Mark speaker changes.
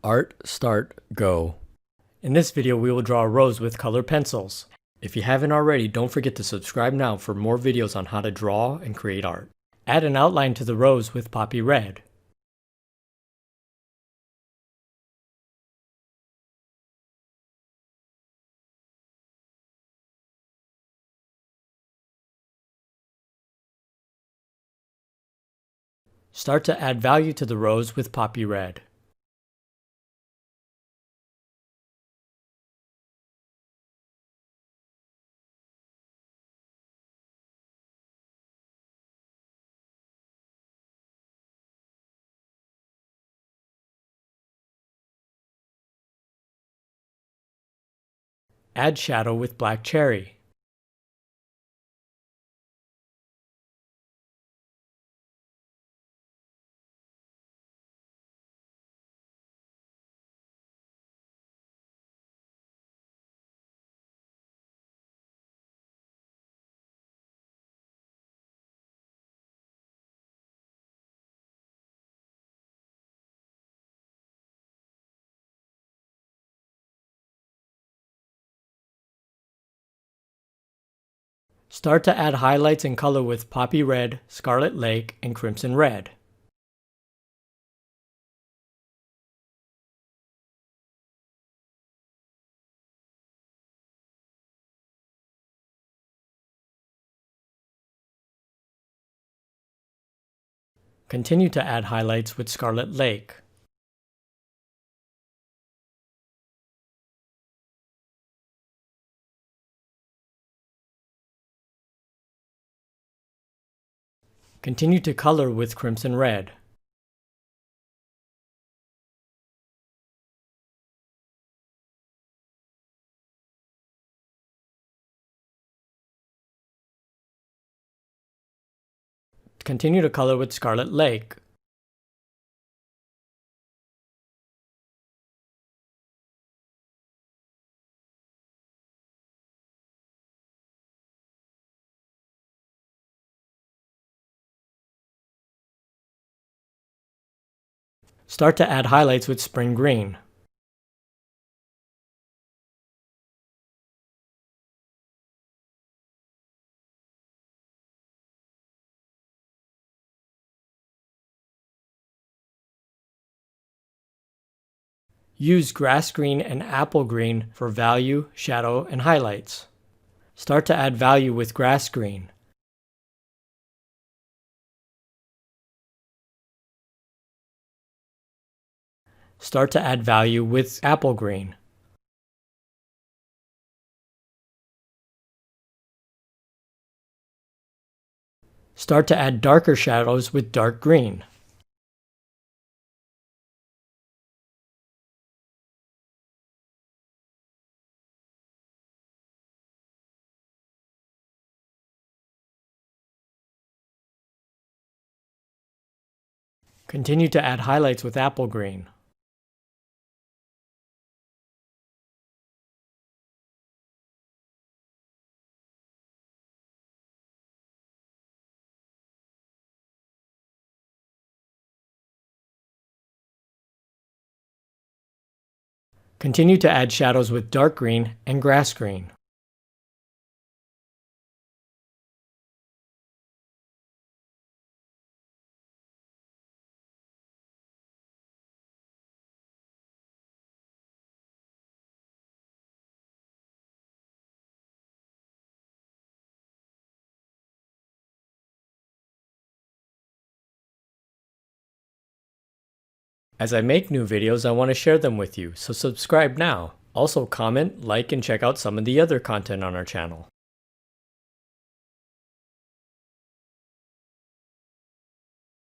Speaker 1: ArtStartGo. In this video, we will draw a rose with colored pencils. If you haven't already, don't forget to subscribe now for more videos on how to draw and create art. Add an outline to the rose with poppy red. Start to add value to the rose with poppy red. Add shadow with black cherry. Start to add highlights and color with poppy red, scarlet lake, and crimson red. Continue to add highlights with scarlet lake. Continue to color with crimson red. Continue to color with scarlet lake. Start to add highlights with spring green. Use grass green and apple green for value, shadow, and highlights. Start to add value with grass green. Start to add value with apple green. Start to add darker shadows with dark green. Continue to add highlights with apple green. Continue to add shadows with dark green and grass green. As I make new videos, I want to share them with you, so subscribe now. Also comment, like, and check out some of the other content on our channel.